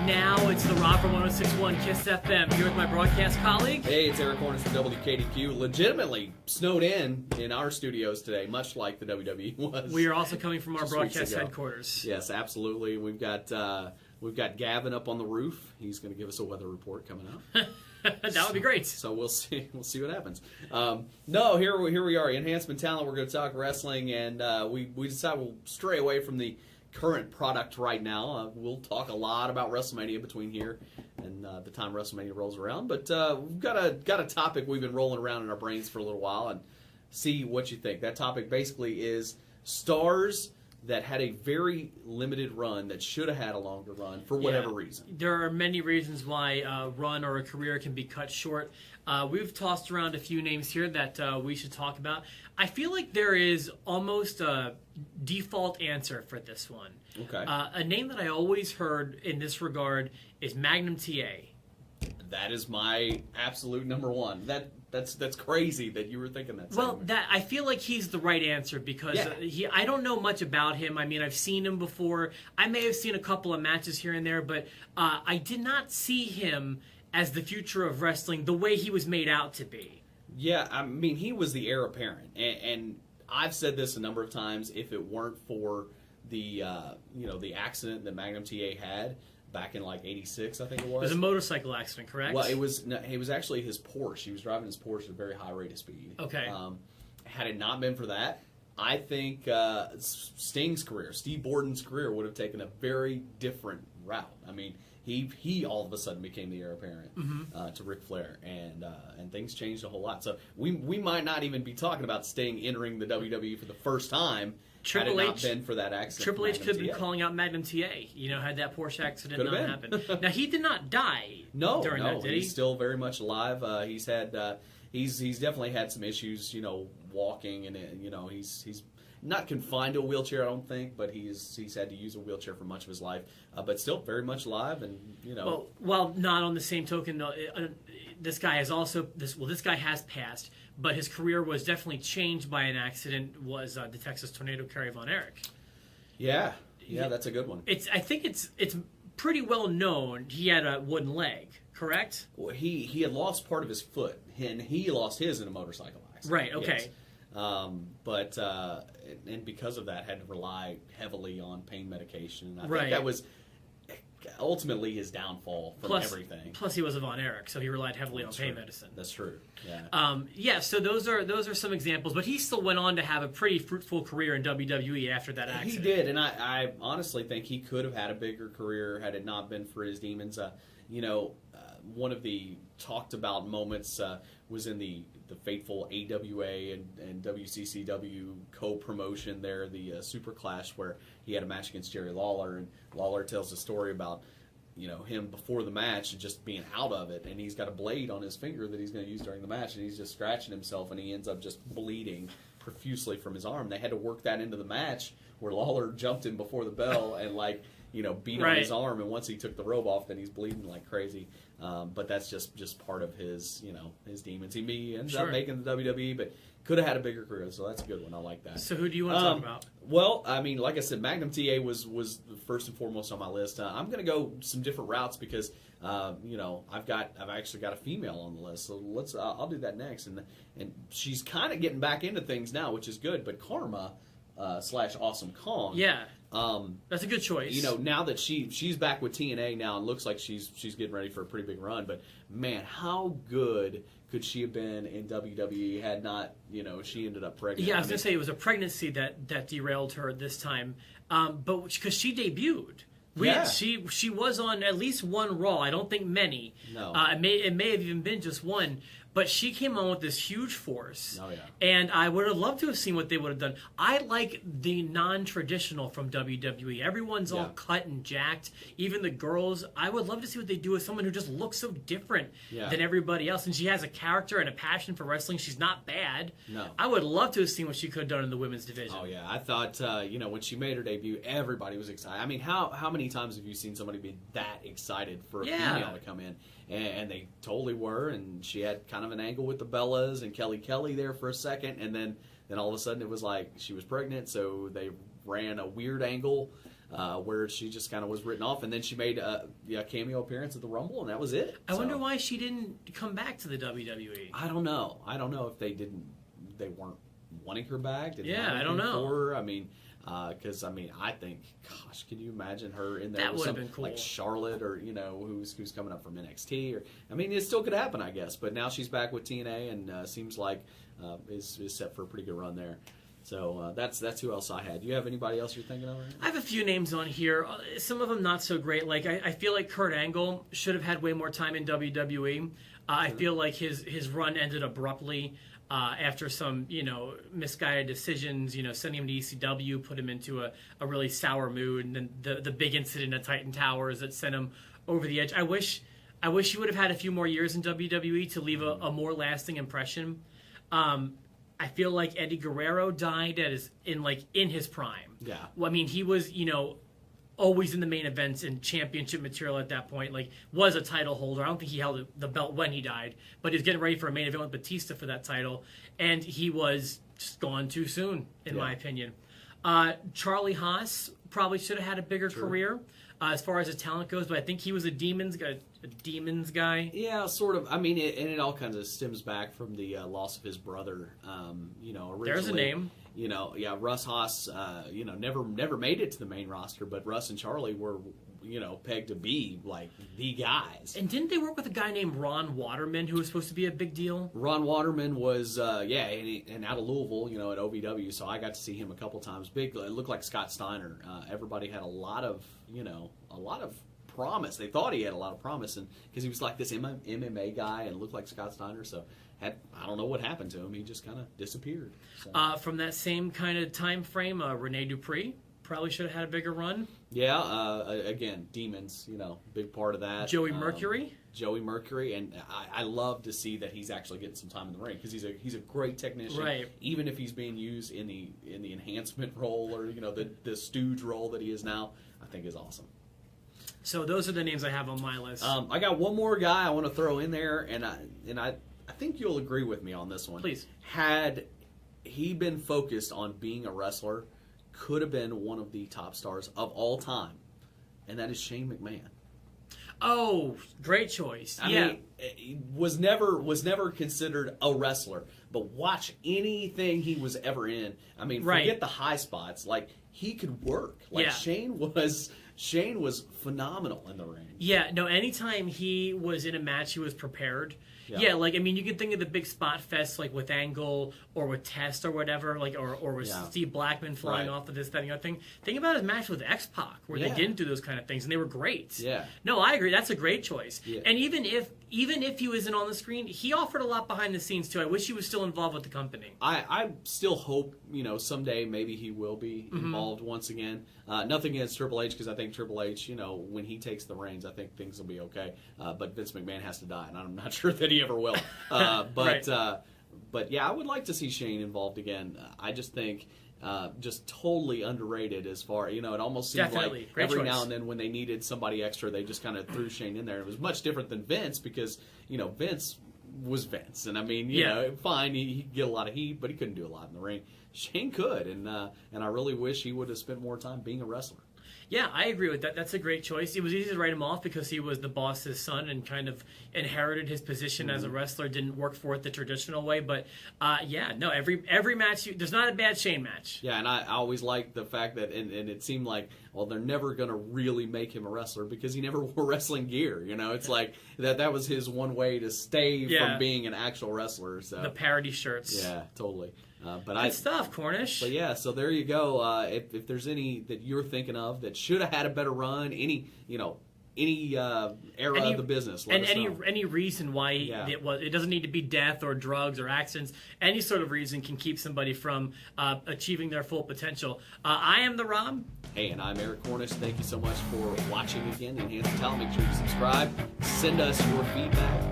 now. It's the Rob from 106.1 KISS FM here with my broadcast colleague. Hey, it's Eric Hornets from WKDQ. Legitimately snowed in our studios today, much like the WWE was. We are also coming from our broadcast headquarters. Yes, absolutely. We've got Gavin up on the roof. He's going to give us a weather report coming up. That would be great. So we'll see what happens. No, here we are. Enhancement Talent. We're going to talk wrestling, and we decided we'll stray away from the current product right now. We'll talk a lot about WrestleMania between here and the time WrestleMania rolls around. But we've got a topic we've been rolling around in our brains for a little while, and see what you think. That topic basically is stars that had a very limited run that should have had a longer run for whatever reason. There are many reasons why a run or a career can be cut short. We've tossed around a few names here that we should talk about. I feel like there is almost a default answer for this one. Okay. A name that I always heard in this regard is Magnum TA. That is my absolute number one. That's crazy that you were thinking that. Well, I feel like he's the right answer because I don't know much about him. I mean, I've seen him before. I may have seen a couple of matches here and there, but I did not see him as the future of wrestling the way he was made out to be. Yeah, I mean, he was the heir apparent, and I've said this a number of times. If it weren't for the the accident that Magnum TA had back in like '86, I think it was. It was a motorcycle accident, correct? Well, it was actually his Porsche. He was driving his Porsche at a very high rate of speed. Okay. Had it not been for that, I think Sting's career, Steve Borden's career, would have taken a very different route. I mean, he all of a sudden became the heir apparent to Ric Flair, and things changed a whole lot. So we might not even be talking about Sting entering the WWE for the first time. Triple had it H, not been for that accident. Triple H could have been calling out Magnum TA. Had that Porsche accident Could've not happened. Now he did not die. During that, did he? He's still very much alive. He's had he's definitely had some issues, walking, and he's not confined to a wheelchair, I don't think, but he's had to use a wheelchair for much of his life, but still very much alive, and Well, not on the same token, this guy has this guy has passed, but his career was definitely changed by an accident. Was the Texas Tornado Kerry Von Erich? Yeah, that's a good one. I think it's pretty well known. He had a wooden leg, correct? Well, he had lost part of his foot, and he lost his in a motorcycle accident. Right. Okay. Yes. But because of that, had to rely heavily on pain medication. And I think that was ultimately his downfall from everything. Plus, he was a Von Erich, so he relied heavily on pain medicine. That's true. Yeah. So those are some examples, but he still went on to have a pretty fruitful career in WWE after that accident. He did, and I honestly think he could have had a bigger career had it not been for his demons. One of the talked about moments was in the fateful AWA and WCCW co-promotion there, the Super Clash, where he had a match against Jerry Lawler, and Lawler tells a story about him before the match and just being out of it, and he's got a blade on his finger that he's going to use during the match, and he's just scratching himself, and he ends up just bleeding profusely from his arm. They had to work that into the match where Lawler jumped him before the bell and beat on his arm, and once he took the robe off, then he's bleeding like crazy. But that's just part of his his demons. He ends up making the WWE, but could have had a bigger career, so that's a good one. I like that. So who do you want to talk about? Well, I mean, like I said, Magnum TA was first and foremost on my list. I'm going to go some different routes because I've actually got a female on the list. So I'll do that next, and she's kind of getting back into things now, which is good. But Karma / Awesome Kong. Yeah. That's a good choice. Now that she's back with TNA now and looks like she's getting ready for a pretty big run, but man, how good could she have been in WWE had not, she ended up pregnant. Yeah, I was going to say it was a pregnancy that derailed her this time, but because she debuted. She was on at least one Raw. I don't think many. No. It may have even been just one. But she came on with this huge force. Oh, yeah. And I would have loved to have seen what they would have done. I like the non-traditional from WWE. Everyone's all cut and jacked. Even the girls. I would love to see what they do with someone who just looks so different than everybody else. And she has a character and a passion for wrestling. She's not bad. No. I would love to have seen what she could have done in the women's division. Oh, yeah. I thought, when she made her debut, everybody was excited. I mean, how many times have you seen somebody be that excited for a female to come in? And they totally were, and she had kind of an angle with the Bellas and Kelly there for a second, and then all of a sudden it was like she was pregnant, so they ran a weird angle where she just kind of was written off, and then she made a cameo appearance at the Rumble, and that was it. I wonder why she didn't come back to the WWE. I don't know if they weren't wanting her back. I don't know. For her. I mean, because I think, gosh, can you imagine her in there? That with would have been cool. Like Charlotte, or who's coming up from NXT, or it still could happen, I guess. But now she's back with TNA, and seems like is set for a pretty good run there. So that's who else I had. Do you have anybody else you're thinking of? Right now? I have a few names on here. Some of them not so great. Like I feel like Kurt Angle should have had way more time in WWE. I feel like his run ended abruptly. After some, misguided decisions, sending him to ECW, put him into a really sour mood, and then the big incident at Titan Towers that sent him over the edge. I wish he would have had a few more years in WWE to leave a more lasting impression. I feel like Eddie Guerrero died in his prime. Yeah. Well, I mean, he was, always in the main events and championship material at that point, was a title holder. I don't think he held the belt when he died, but he was getting ready for a main event with Batista for that title, and he was just gone too soon, in my opinion. Charlie Haas probably should have had a bigger career as far as his talent goes, but I think he was a Demons guy. Yeah, sort of. I mean, it all kinds of stems back from the loss of his brother. Originally, there's a name. Russ Haas, never made it to the main roster, but Russ and Charlie were, pegged to be like the guys. And didn't they work with a guy named Ron Waterman who was supposed to be a big deal? Ron Waterman was, and out of Louisville, at OVW, so I got to see him a couple times. Big, it looked like Scott Steiner. Everybody had a lot of promise. They thought he had a lot of promise, and because he was like this MMA guy and looked like Scott Steiner, so I don't know what happened to him. He just kind of disappeared. So. From that same kind of time frame, Rene Dupree probably should have had a bigger run. Yeah, again, Demons, big part of that. Joey Mercury, and I love to see that he's actually getting some time in the ring because he's a great technician. Right. Even if he's being used in the enhancement role or the stooge role that he is now, I think is awesome. So those are the names I have on my list. I got one more guy I want to throw in there, and I think you'll agree with me on this one. Please. Had he been focused on being a wrestler, could have been one of the top stars of all time, and that is Shane McMahon. Oh, great choice. I mean, was never considered a wrestler, but watch anything he was ever in. I mean, forget the high spots. Like, he could work. Shane was phenomenal in the ring. Yeah, no, anytime he was in a match, he was prepared. Yeah, you can think of the big spot fest, with Angle or with Test or whatever, or with Steve Blackman flying off of this, that, and the other thing. Think about his match with X-Pac, where they didn't do those kind of things, and they were great. Yeah. No, I agree. That's a great choice. Yeah. And even if he wasn't on the screen, he offered a lot behind the scenes, too. I wish he was still involved with the company. I still hope, someday maybe he will be involved once again. Nothing against Triple H, because I think Triple H, when he takes the reins, I think things will be okay. But Vince McMahon has to die, and I'm not sure that he ever will. But yeah, I would like to see Shane involved again. I just think just totally underrated as far, it almost seemed like every now and then when they needed somebody extra, they just kind of threw Shane in there. It was much different than Vince because, Vince was Vince. And I mean, fine, he'd get a lot of heat, but he couldn't do a lot in the ring. Shane could, and I really wish he would have spent more time being a wrestler. Yeah, I agree with that. That's a great choice. It was easy to write him off because he was the boss's son and kind of inherited his position as a wrestler, didn't work for it the traditional way. But, every match, there's not a bad Shane match. Yeah, and I always liked the fact that, and it seemed like, well, they're never going to really make him a wrestler because he never wore wrestling gear. It's like that was his one way to stay from being an actual wrestler. So. The parody shirts. Yeah, totally. Good stuff, Cornish. But yeah, so there you go. If there's any that you're thinking of that should have had a better run, any era of the business, let us know. Any reason why it doesn't need to be death or drugs or accidents. Any sort of reason can keep somebody from achieving their full potential. I am the Rob. Hey, and I'm Eric Cornish. Thank you so much for watching again. Enhancement Talent. Make sure you subscribe. Send us your feedback.